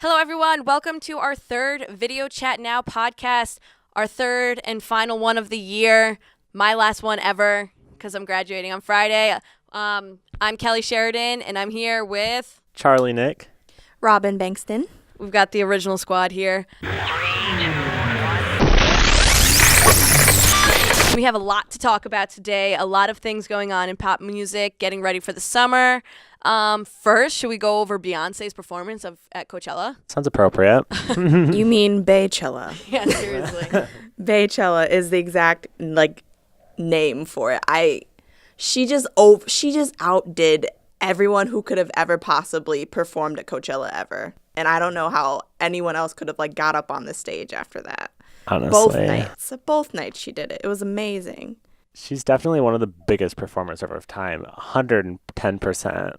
Hello, everyone. Welcome to our third Video Chat Now podcast, our third and final one of the year, my last one ever, because I'm graduating on Friday. I'm Kelly Sheridan, and I'm here with Charlie Nick. Robin Bankston. We've got the original squad here. We have a lot to talk about today, a lot of things going on in pop music, getting ready for the summer. First, should we go over Beyonce's performance at Coachella? Sounds appropriate. You mean Baychella. Yeah, seriously. Baychella is the exact name for it. She just outdid everyone who could have ever possibly performed at Coachella ever. And I don't know how anyone else could have got up on the stage after that. Honestly. Both nights she did it. It was amazing. She's definitely one of the biggest performers of our time. 110%.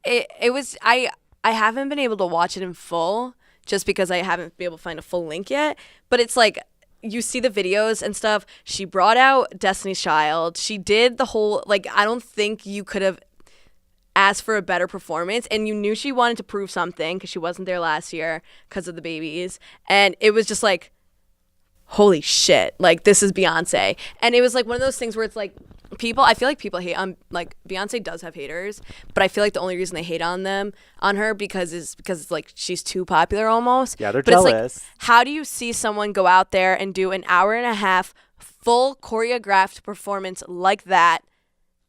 It was I haven't been able to watch it in full just because I haven't been able to find a full link yet. But it's like you see the videos and stuff. She brought out Destiny's Child. She did the whole I don't think you could have asked for a better performance, and you knew she wanted to prove something because she wasn't there last year because of the babies, and it was just like, holy shit, this is Beyonce. And it was one of those things where it's I feel like people hate on Beyonce does have haters, but I feel like the only reason they hate on her because it's she's too popular almost. Yeah, they're but jealous. It's how do you see someone go out there and do an hour and a half full choreographed performance like that?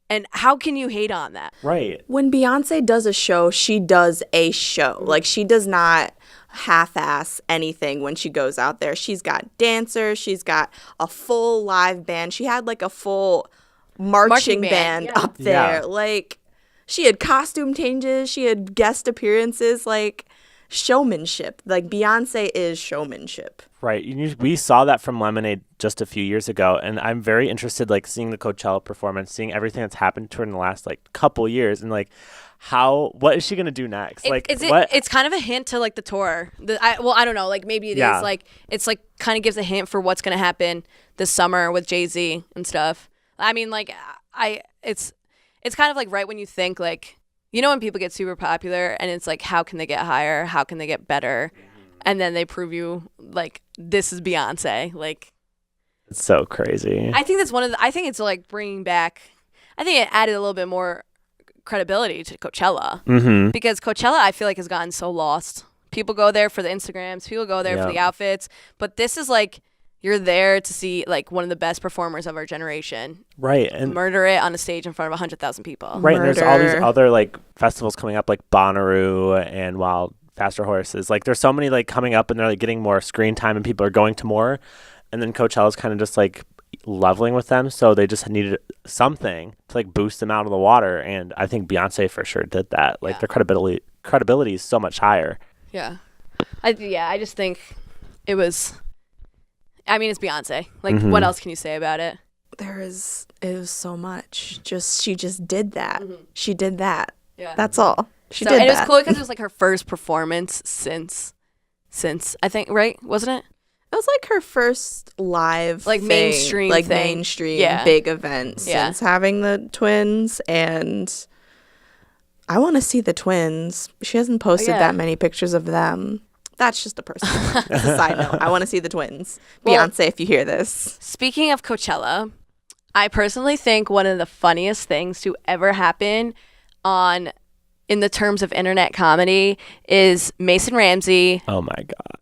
And how can you hate on that? Right. When Beyonce does a show, she does a show. She does not half-ass anything when she goes out there. She's got dancers. She's got a full live band. She had a full marching band up there. Yeah. She had costume changes. She had guest appearances. Showmanship. Beyonce is showmanship. Right. We saw that from Lemonade just a few years ago, and I'm very interested seeing the Coachella performance, seeing everything that's happened to her in the last couple years, and what is she going to do next? It's kind of a hint to the tour. I don't know, maybe it is it's kind of gives a hint for what's going to happen this summer with Jay-Z and stuff. I mean, it's kind of right when you think when people get super popular and it's how can they get higher? How can they get better? And then they prove you this is Beyonce. It's so crazy. I think that's I think it's bringing back, I think it added a little bit more credibility to Coachella. Mm-hmm. Because Coachella, I feel has gotten so lost. People go there for the Instagrams. People go there for the outfits. But this is you're there to see one of the best performers of our generation. Right. And murder it on a stage in front of 100,000 people. Right. Murder. And there's all these other festivals coming up Bonnaroo and Wild Faster Horses. There's so many coming up, and they're getting more screen time and people are going to more. And then Coachella's kind of just leveling with them. So they just needed something to boost them out of the water. And I think Beyonce for sure did that. Their credibility is so much higher. Yeah. I just think it was, it's Beyonce. What else can you say about it? It was so much. She just did that. Mm-hmm. She did that. Yeah. That's all. She did that. And it was cool because it was her first performance since I think, right? Wasn't it? It was her first live thing, mainstream thing. Mainstream big event since having the twins. And I want to see the twins. She hasn't posted that many pictures of them. That's just a personal That's a side note. I want to see the twins. Well, Beyonce, if you hear this. Speaking of Coachella, I personally think one of the funniest things to ever happen in the terms of internet comedy is Mason Ramsey. Oh my God.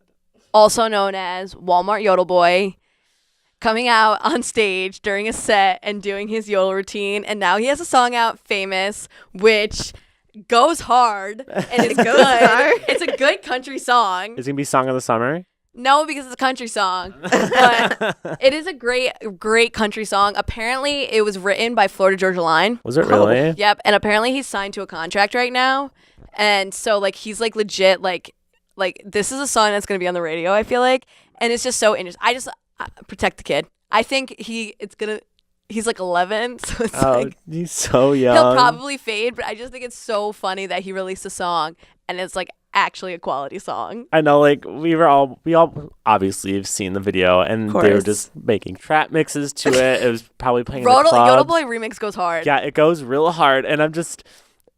Also known as Walmart Yodel Boy, coming out on stage during a set and doing his yodel routine. And now he has a song out, Famous, which goes hard. And it's good. It's a good country song. Is it going to be Song of the Summer? No, because it's a country song. But it is a great country song. Apparently, it was written by Florida Georgia Line. Was it really? Oh, yep. And apparently, he's signed to a contract right now. And so, he's legit, this is a song that's going to be on the radio, I feel like. And it's just so interesting. I just protect the kid. I think he's 11, so it's he's so young. He'll probably fade, but I just think it's so funny that he released a song and it's actually a quality song. I know, we all obviously have seen the video, and they were just making trap mixes to it. It was probably playing in the clubs. Yodel Boy remix goes hard. Yeah, it goes real hard, and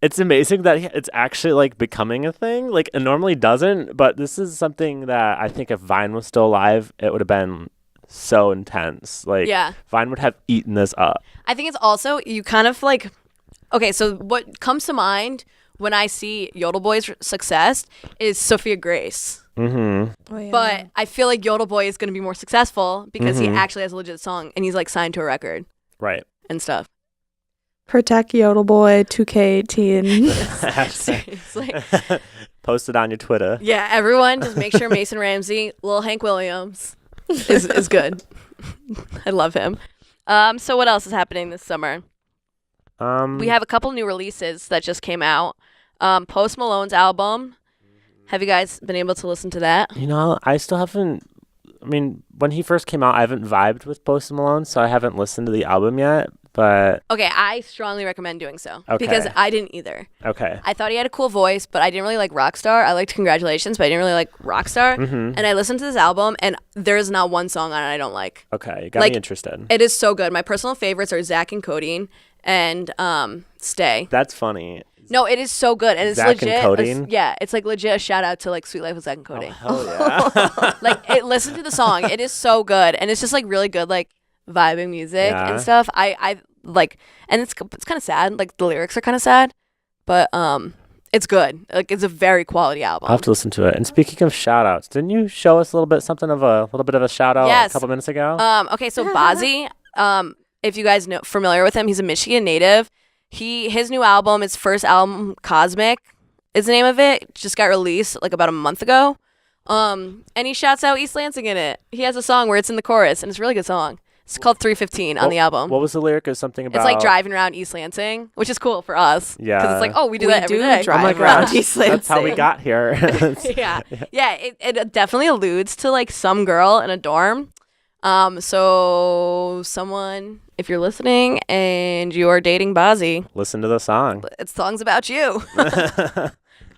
It's amazing that it's actually like becoming a thing. Like it normally doesn't, but this is something that I think if Vine was still alive, it would have been so intense. Like Yeah. Vine would have eaten this up. I think it's also, you kind of like, okay, so what comes to mind when I see Yodel Boy's success is Sophia Grace. Oh, yeah. But I feel like Yodel Boy is going to be more successful because he actually has a legit song and he's like signed to a record Right. and stuff. Protect Yodel Boy 2K18. Seriously. Post it on your Twitter. Yeah, everyone just make sure Mason Ramsey, Lil Hank Williams is good. I love him. So what else is happening this summer? We have a couple new releases that just came out. Post Malone's album. Have you guys been able to listen to that? You know, I still haven't. I mean, when he first came out, I haven't vibed with Post Malone, so I haven't listened to the album yet. But Okay, I strongly recommend doing so Okay. because I didn't either. okay. I thought he had a cool voice, but I didn't really like Rockstar. I liked Congratulations, but I didn't really like Rockstar. And I listened to this album, and there's not one song on it I don't like. Okay, you got Like, me interested. It is so good. My personal favorites are Zach and Codeine and Stay. That's funny. No, it is so good, and it's Zach and legit. Codeine? Yeah, it's like legit a shout out to like Sweet Life with Zach and Codeine. Hell yeah. Like, listen to the song. It is so good, and it's just like really good, like vibing music Yeah. and stuff. I like, and it's kind of sad. Like the lyrics are kind of sad, but it's good. Like it's a very quality album. I'll have to listen to it. And speaking of shout outs, didn't you show us a little bit of a shout out Yes. a couple minutes ago? Okay, so Bazzi, if you guys know familiar with him, he's a Michigan native. His new album, his first album, Cosmic, is the name of it. Just got released like about a month ago. And he shouts out East Lansing in it. He has a song where it's in the chorus, and it's a really good song. It's called 315 on the album. What was the lyric? Is something about It's like driving around East Lansing, which is cool for us. Yeah. Because it's like, oh, we do that every do day. drive my around gosh, East Lansing. That's how we got here. Yeah. It definitely alludes to like some girl in a dorm. So someone, if you're listening and you are dating Bazzi, Listen to the song. it's songs about you.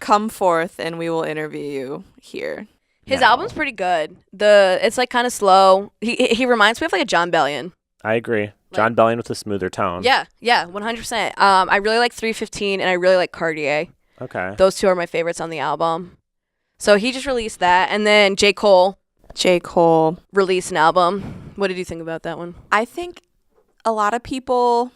Come forth and we will interview you here. His No. album's pretty good. It's like kind of slow. He reminds me of like a John Bellion. I agree. John Bellion with a smoother tone. Yeah, 100%. I really like 315 and I really like Cartier. Okay. Those two are my favorites on the album. So he just released that, and then J. Cole J. Cole. released an album. What did you think about that one? I think a lot of people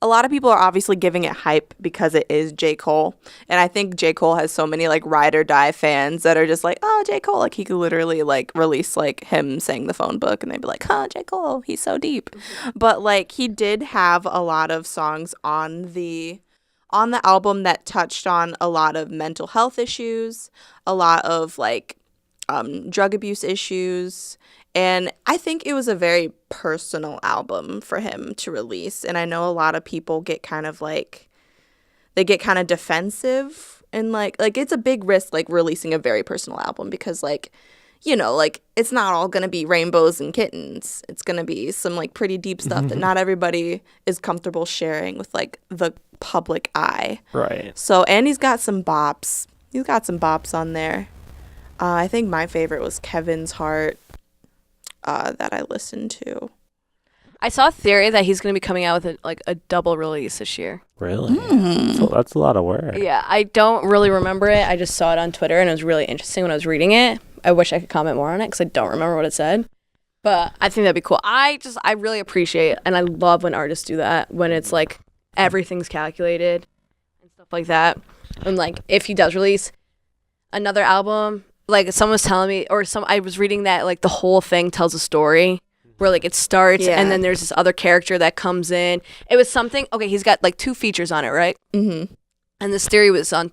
are obviously giving it hype because it is J. Cole. And I think J. Cole has so many like ride or die fans that are just like, oh, J. Cole. Like he could literally like release like him saying the phone book and they'd be like, huh, J. Cole, he's so deep. But like he did have a lot of songs on the album that touched on a lot of mental health issues, a lot of like drug abuse issues. And I think it was a very personal album for him to release. And I know a lot of people get kind of like, they get kind of defensive and like it's a big risk like releasing a very personal album because like, you know, like it's not all going to be rainbows and kittens. It's going to be some like pretty deep stuff that not everybody is comfortable sharing with like the public eye. Right. So, and he's got some bops. He's got some bops on there. I think my favorite was Kevin's Heart that I listened to. I saw a theory that he's going to be coming out with a double release this year. Really? So that's a lot of work. Yeah, I don't really remember it. I just saw it on Twitter, and it was really interesting when I was reading it. I wish I could comment more on it because I don't remember what it said. But I think that'd be cool. I really appreciate and I love when artists do that, when it's like everything's calculated and stuff like that. And like if he does release another album, like someone was telling me, I was reading that like the whole thing tells a story where like it starts and then there's this other character that comes in. It was something, okay, he's got like 2 features on it, right? Mm-hmm. And this theory was on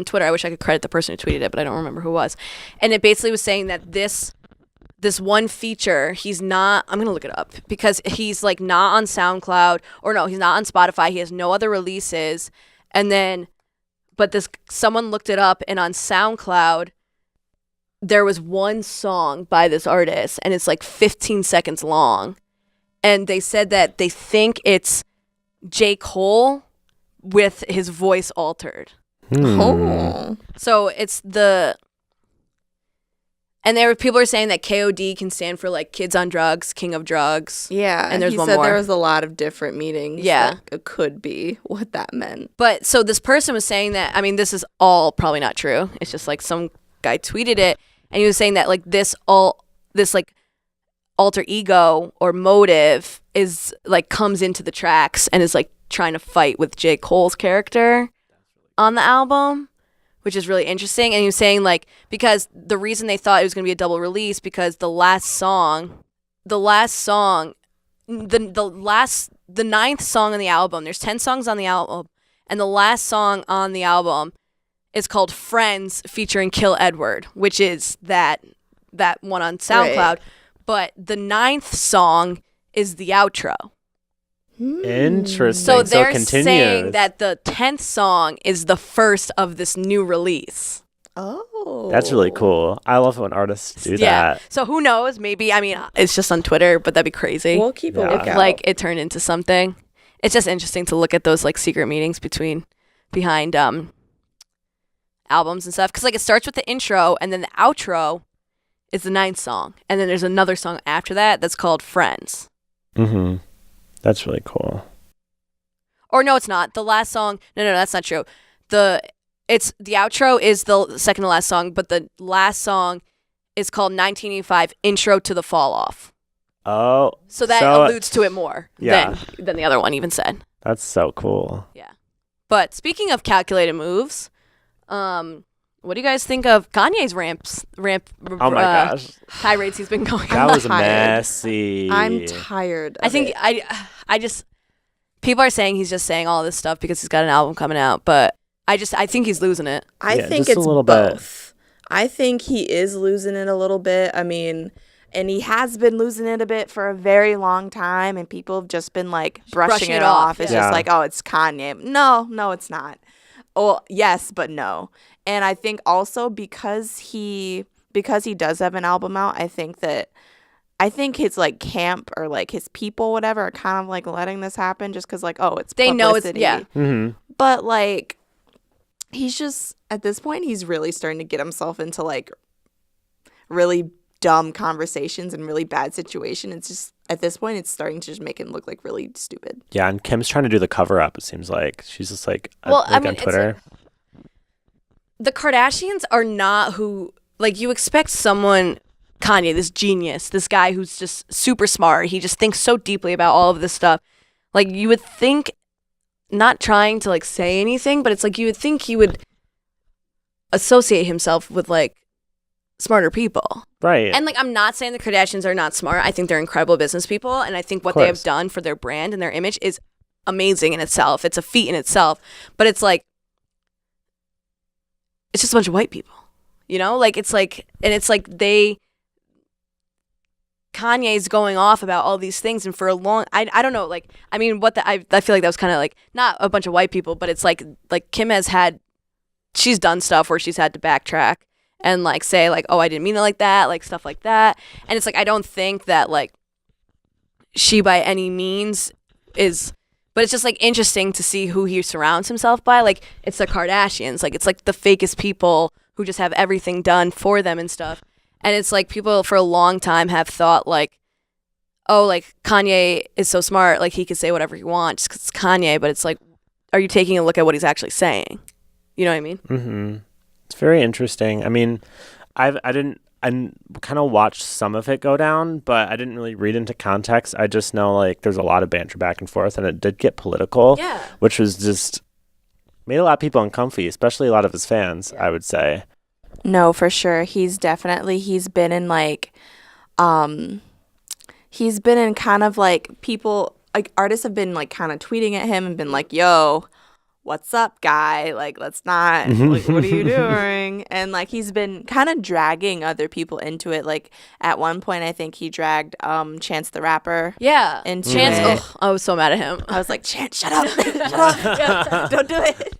Twitter. I wish I could credit the person who tweeted it, but I don't remember who it was. And it basically was saying that this one feature, he's not, I'm going to look it up, because he's like not on SoundCloud, or no, he's not on Spotify. He has no other releases. And then, but someone looked it up, and on SoundCloud, there was one song by this artist, and it's like 15 seconds long. And they said that they think it's J. Cole with his voice altered. Oh. So it's And there were people are saying that KOD can stand for like kids on drugs, king of drugs. Yeah, and there's he one said more. there was a lot of different meanings. Yeah. that it could be what that meant. But so this person was saying that, I mean, this is all probably not true. It's just like some guy tweeted it, and he was saying that like this like alter ego or motive is like comes into the tracks and is like trying to fight with J. Cole's character on the album, which is really interesting. And he was saying like, because the reason they thought it was going to be a double release, because the ninth song on the album, there's 10 songs on the album, and the last song on the album is called Friends featuring Kill Edward, which is that one on SoundCloud. Right. But the ninth song is the outro. Interesting. So they're continues. saying that the 10th song is the first of this new release. Oh, That's really cool. I love when artists do Yeah. that. So who knows? Maybe, I mean, it's just on Twitter, but that'd be crazy. We'll keep a Yeah. lookout. Like it turned into something. It's just interesting to look at those like secret meetings behind albums and stuff. Because like it starts with the intro, and then the outro is the ninth song. And then there's another song after that that's called Friends. Mm-hmm. That's really cool. Or no, it's not. The last song. No, that's not true. The outro is the second to last song, but the last song is called 1985 Intro to the Fall Off. Oh. So that alludes to it more Yeah. than the other one even said. That's so cool. Yeah. But speaking of calculated moves, what do you guys think of Kanye's ramp Oh my gosh. tirades he's been going That on? was tired. messy. I'm tired. I think I just people are saying he's just saying all this stuff because he's got an album coming out, but I think he's losing it. I Yeah, think just a it's little bit. both. I think he is losing it a little bit. I mean, and he has been losing it a bit for a very long time, and people have just been like brushing it off. It's yeah. just like, oh, it's Kanye. No, it's not. Oh, yes, but no. And I think also because he does have an album out, I think his like camp or like his people, whatever, are kind of like letting this happen just because like, oh, it's They know it's publicity. yeah. Mm-hmm. But like, he's just at this point, he's really starting to get himself into like really dumb conversations and really bad situations. It's just at this point, it's starting to just make him look like really stupid. Yeah, and Kim's trying to do the cover up, it seems like. She's just like, I mean, on it's Twitter. The Kardashians are not who like you expect someone. Kanye, this genius, this guy who's just super smart. He just thinks so deeply about all of this stuff. Like you would think, not trying to like say anything, but it's like you would think he would associate himself with like smarter people. Right. And like I'm not saying the Kardashians are not smart. I think they're incredible business people, and I think what they have course. done for their brand and their image is amazing in itself. It's a feat in itself. But it's like it's just a bunch of white people. You know? Like it's like Kanye's going off about all these things, and for a long I don't know, like I mean I feel like that was kind of like not a bunch of white people, but it's like Kim she's done stuff where she's had to backtrack and like say like, oh, I didn't mean it like that, like stuff like that. And it's like I don't think that like she by any means is, but it's just like interesting to see who he surrounds himself by. Like it's the Kardashians, like it's like the fakest people who just have everything done for them and stuff. And it's like people for a long time have thought like, oh, like Kanye is so smart, like he could say whatever he wants just 'cause it's Kanye. But it's like, are you taking a look at what he's actually saying? You know what I mean? Mm-hmm. It's very interesting. I mean, I kind of watched some of it go down, but I didn't really read into context. I just know like there's a lot of banter back and forth, and it did get political. Yeah. Which was just made a lot of people uncomfy, especially a lot of his fans, I would say. No, for sure. He's been in like, he's been in kind of like people, like artists have been like kind of tweeting at him and been like, yo, what's up, guy? Like, let's not, like, what are you doing? And like, he's been kind of dragging other people into it. Like at one point, I think he dragged Chance the Rapper. Yeah. Into Chance, it. ugh, I was so mad at him. I was like, Chance, shut up. Shut up. Don't do it.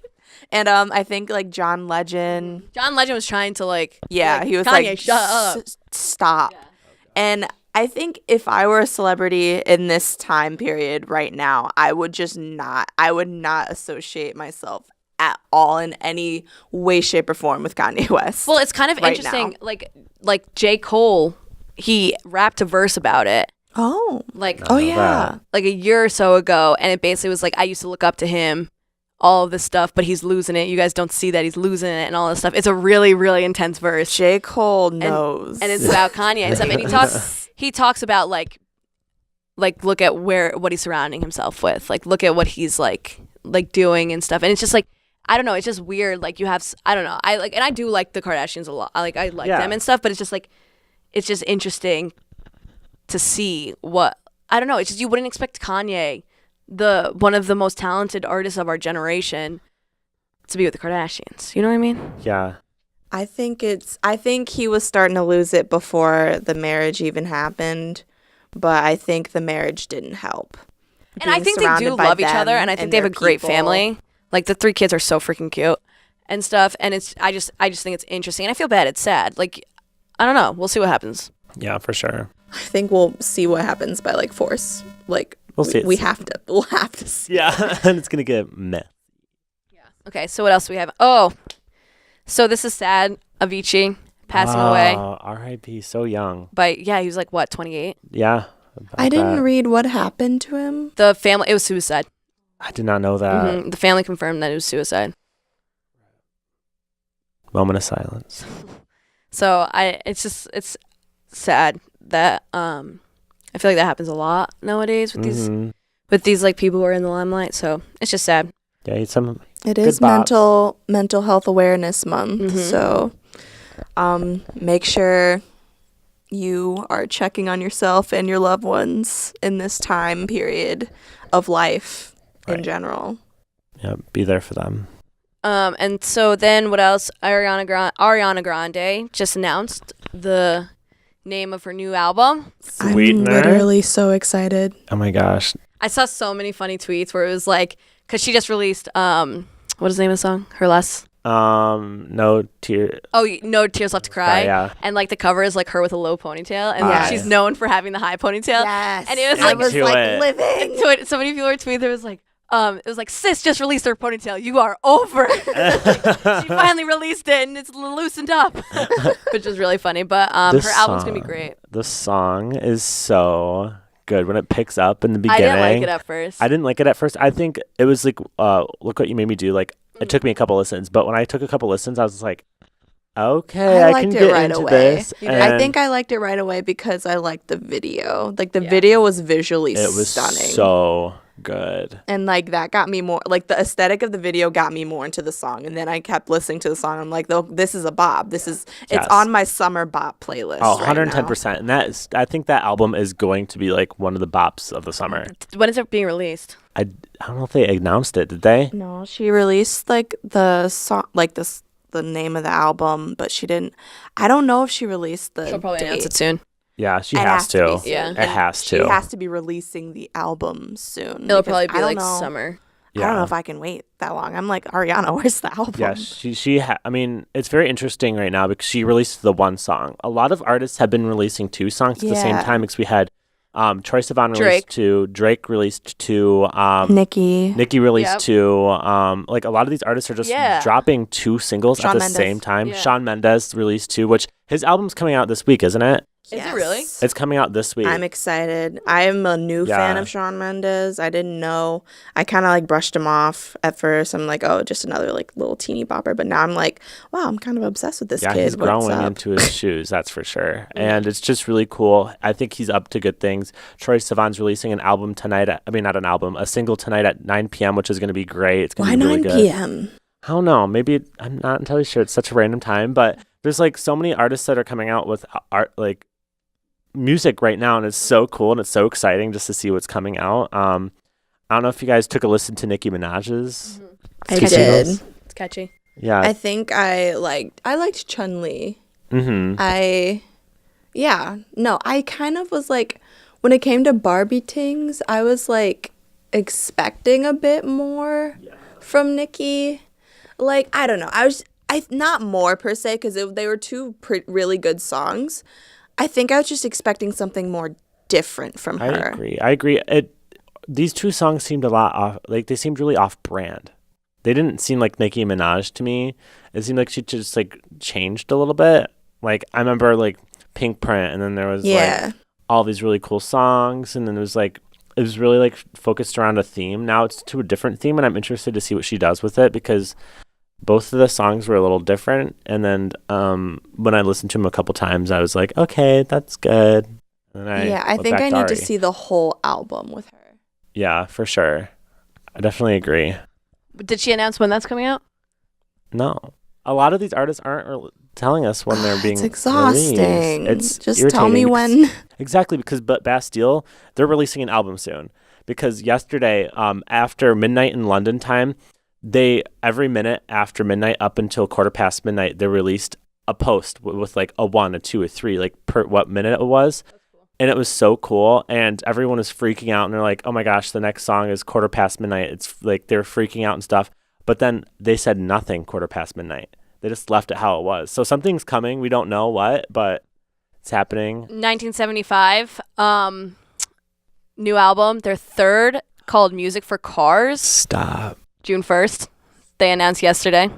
And I think like John Legend. John Legend was trying to like, Yeah, like, he was Kanye, like, shut up. Stop. And I think if I were a celebrity in this time period right now, I would not associate myself at all in any way, shape, or form with Kanye West. Well, it's kind of right interesting. now. Like J. Cole, he rapped a verse about it. Oh. Oh, Yeah. Like a year or so ago, and it basically was like, I used to look up to him, all of this stuff, but he's losing it. You guys don't see that he's losing it and all this stuff. It's a really, really intense verse. J. Cole knows. And it's about Kanye and stuff. And he talks about like look at what he's surrounding himself with. Like look at what he's like doing and stuff. And it's just like, I don't know, it's just weird. Like you have, I don't know. And I do like the Kardashians a lot. I like them and stuff, but it's just like, it's just interesting to see what, I don't know. It's just, you wouldn't expect Kanye, one of the most talented artists of our generation, to be with the Kardashians. You know what I mean? Yeah. I think he was starting to lose it before the marriage even happened, but I think the marriage didn't help. And I think they do love each other, and I think they have a great family. Like the 3 kids are so freaking cute and stuff. And I just think it's interesting. And I feel bad. It's sad. Like, I don't know. We'll see what happens. Yeah, for sure. I think we'll see what happens by like force. Like we'll have to see. Yeah, and it's gonna get meh. Yeah. Okay. So what else do we have? Oh, so this is sad. Avicii passing away. R.I.P. So young. But yeah, he was like what, 28? Yeah. I didn't read what happened to him. The family. It was suicide. I did not know that. Mm-hmm. The family confirmed that it was suicide. Moment of silence. So it's sad that I feel like that happens a lot nowadays with these like people who are in the limelight. So it's just sad. Yeah, it is mental health awareness month. Mm-hmm. So make sure you are checking on yourself and your loved ones in this time period of life in general. Yeah, be there for them. And so then what else? Ariana Grande just announced the name of her new album. Sweetener. I'm literally so excited. Oh my gosh. I saw so many funny tweets where it was like, because she just released, what is the name of the song? Her last? No tear. Oh, No Tears Left to Cry. Yeah. And like the cover is like her with a low ponytail, and she's known for having the high ponytail. Yes. And it was I like, was like living. So many people were tweeting. There was like, it was like, sis just released her ponytail. You are over. Like, she finally released it and it's loosened up, which was really funny. But her album's gonna be great. The song is so good when it picks up in the beginning. I didn't like it at first. I didn't like it at first. I think it was like, look what you made me do. Like it took me a couple listens, but when I took a couple listens, I was like, okay, I can get right into away. this. I think I liked it right away because I liked the video. Like the video was visually stunning. So good. And like that got me more, like the aesthetic of the video got me more into the song. And then I kept listening to the song. I'm like, this is a bop. It's on my summer bop playlist. Oh, 110%. And I think that album is going to be like one of the bops of the summer. When is it being released? I don't know if they announced it. Did they? No, she released like the song, like the name of the album, but she didn't. I don't know if she released the She'll probably date. announce it soon. Yeah, she has to. Yeah. It has to. She has to be releasing the album soon. It'll probably be like summer. I don't know if I can wait that long. I'm like, Ariana, where's the album? Yeah, I mean, it's very interesting right now because she released the one song. A lot of artists have been releasing 2 songs at the same time because we had Troye Sivan released 2, Drake released 2, Nicki released 2. Like a lot of these artists are just dropping 2 singles at the same time. Yeah. Shawn Mendes released 2, which his album's coming out this week, isn't it? Is it really? It's coming out this week. I'm excited. I'm a new fan of Shawn Mendes. I didn't know. I kind of like brushed him off at first. I'm like, oh, just another like little teeny bopper. But now I'm like, wow, I'm kind of obsessed with this kid. Yeah, he's growing into his shoes, that's for sure. And it's just really cool. I think he's up to good things. Troye Sivan's releasing an album tonight. A single tonight at 9 p.m., which is going to be great. It's going to be really good. Why 9 p.m.? I don't know. Maybe I'm not entirely sure. It's such a random time, but there's like so many artists that are coming out with art, like music right now, and it's so cool and it's so exciting just to see what's coming out. I don't know if you guys took a listen to Nicki Minaj's. I did. It's catchy. Yeah. I think I liked Chun-Li. Mm-hmm. I kind of was like, when it came to Barbie Tings, I was like expecting a bit more from Nicki. Like, I don't know. Not more per se, because they were 2 really good songs. I think I was just expecting something more different from her. I agree. These 2 songs seemed a lot off. Like they seemed really off brand. they didn't seem like Nicki Minaj to me. It seemed like she just like changed a little bit. Like I remember like Pink Print, and then there was like all these really cool songs, and then it was really like focused around a theme. Now it's to a different theme, and I'm interested to see what she does with it, because both of the songs were a little different. And then when I listened to them a couple times, I was like, okay, that's good. And I think I need to see the whole album with her. Yeah, for sure. I definitely agree. Did she announce when that's coming out? No. A lot of these artists aren't telling us when they're being It's exhausting. Released. It's just irritating. tell me when. Exactly, because Bastille, they're releasing an album soon. Because yesterday, after midnight in London time, every minute after midnight up until midnight, they released a post with like a 1, a 2, a 3, like per what minute it was. And it was so cool, and everyone was freaking out, and they're like, oh my gosh, the next song is midnight. It's like they're freaking out and stuff. But then they said nothing midnight. They just left it how it was. So something's coming. We don't know what, but it's happening. 1975, new album, their third, called Music for Cars. Stop. June 1st. They announced yesterday.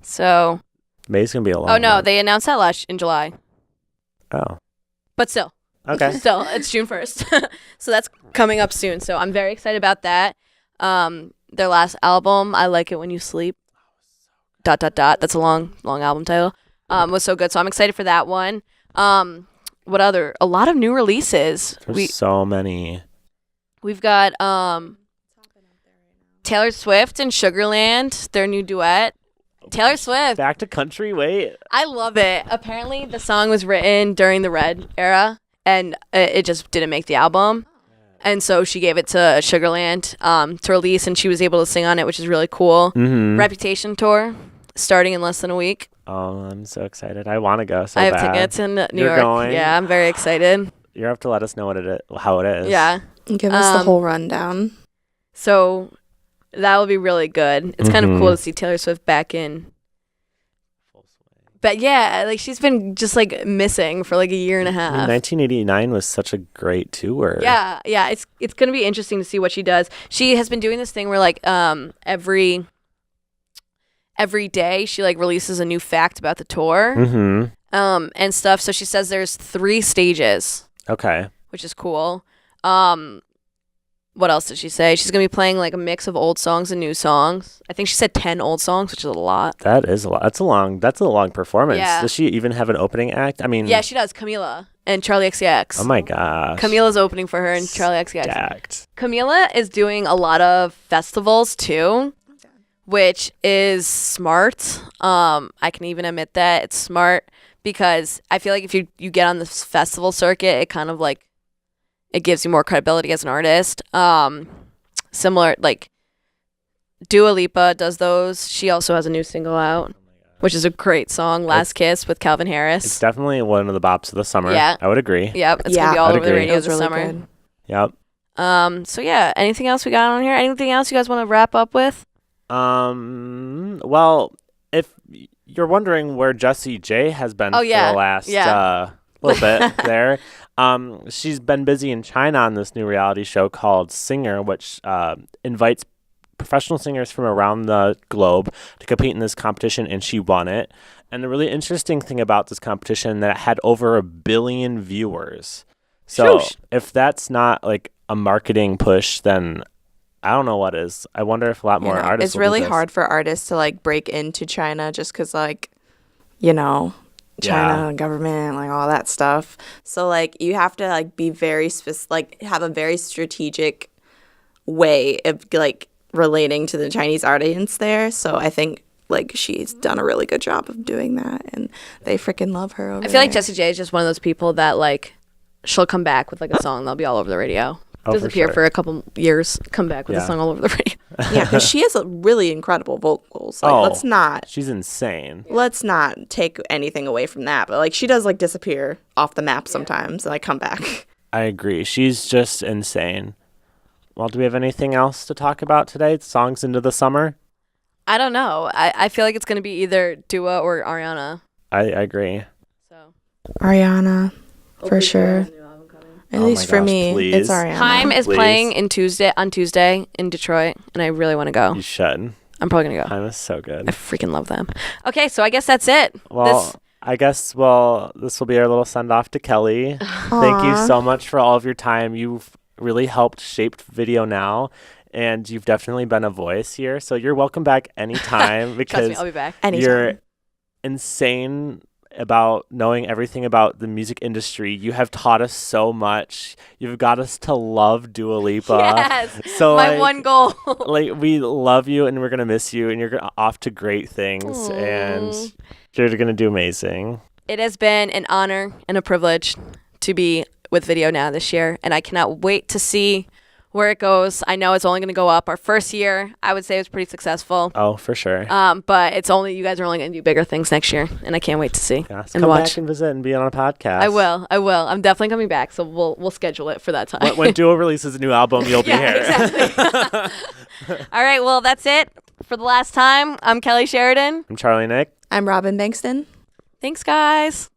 So. May's going to be a long Oh, no, month. they announced that in July. Oh. But still. Okay. Still, it's June 1st. So that's coming up soon. So I'm very excited about that. Their last album, I Like It When You Sleep. ... That's a long album title. Was so good. So I'm excited for that one. What other? A lot of new releases. There's so many. We've got Taylor Swift and Sugarland, their new duet. Taylor Swift. Back to country, wait. I love it. Apparently, the song was written during the Red era, and it just didn't make the album. And so she gave it to Sugarland to release, and she was able to sing on it, which is really cool. Mm-hmm. Reputation tour, starting in less than a week. Oh, I'm so excited. I want to go so I have bad. tickets in New You're York. going? Yeah, I'm very excited. You have to let us know how it is. Yeah. Give us the whole rundown. So that will be really good. It's kind of cool to see Taylor Swift back in. But yeah, like she's been just like missing for like a year and a half. 1989 was such a great tour. Yeah. It's gonna be interesting to see what she does. She has been doing this thing where like every day she like releases a new fact about the tour. Mm-hmm. And stuff. So she says there's 3 stages. Okay. Which is cool. What else did she say? She's gonna be playing like a mix of old songs and new songs. I think she said 10 old songs, which is a lot. That is a lot. That's a long performance. Yeah. Does she even have an opening act? I mean, Yeah, she does. Camila and Charlie XCX. Oh my gosh. Camila's opening for her and Charlie XCX. Stacked. Camila is doing a lot of festivals too, which is smart. I can even admit that it's smart because I feel like if you get on this festival circuit, it kind of like it gives you more credibility as an artist. Similar, like Dua Lipa does those. She also has a new single out, which is a great song, Last Kiss with Calvin Harris. It's definitely one of the bops of the summer. Yeah. I would agree. Yep, it's gonna be all I'd over the agree. radio It was this really summer. good. Yep. So yeah, anything else we got on here? Anything else you guys want to wrap up with? Well, if you're wondering where Jessie J has been for the last little bit there, she's been busy in China on this new reality show called Singer, which invites professional singers from around the globe to compete in this competition, and she won it. And the really interesting thing about this competition that it had over 1 billion viewers. So Shoosh. If that's not like a marketing push, then I don't know what is. I wonder if a lot more artists. It's really hard for artists to like break into China just because like, China government, like all that stuff. So like you have to like be very like have a very strategic way of like relating to the Chinese audience there. So I think like she's done a really good job of doing that, and they freaking love her over I feel like there. Jessie J is just one of those people that like she'll come back with like a song, they'll be all over the radio. Oh, Disappear for for sure. a couple years, come back with a song all over the radio. Yeah, because she has a really incredible vocals. Like, She's insane. let's not take anything away from that. But like she does like disappear off the map sometimes, and like come back. I agree. She's just insane. Well, do we have anything else to talk about today? Songs into the summer? I don't know. I feel like it's gonna be either Dua or Ariana. I agree. So Ariana, for sure. At Oh least my for gosh, me, please. it's Ariana. Time is Please. playing on Tuesday in Detroit, and I really want to go. You should. I'm probably gonna go. Time is so good. I freaking love them. Okay, so I guess that's it. Well, this will be our little send off to Kelly. Thank you so much for all of your time. You've really helped shape VideoNow, and you've definitely been a voice here. So you're welcome back anytime because Trust me, I'll be back. Anytime. you're insane about knowing everything about the music industry. You have taught us so much. You've got us to love Dua Lipa. Yes, So my one goal. like we love you and we're gonna miss you and you're off to great things and you're gonna do amazing. It has been an honor and a privilege to be with VideoNow this year, and I cannot wait to see where it goes. I know it's only going to go up. Our first year, I would say, was pretty successful. Oh, for sure. But you guys are only going to do bigger things next year, and I can't wait to see Yes, and come watch. back and visit and be on a podcast. I will. I'm definitely coming back, so we'll schedule it for that time. When Dua releases a new album, you'll be here. Exactly. All right, well, that's it for the last time. I'm Kelly Sheridan. I'm Charlie Nick. I'm Robin Bankston. Thanks, guys.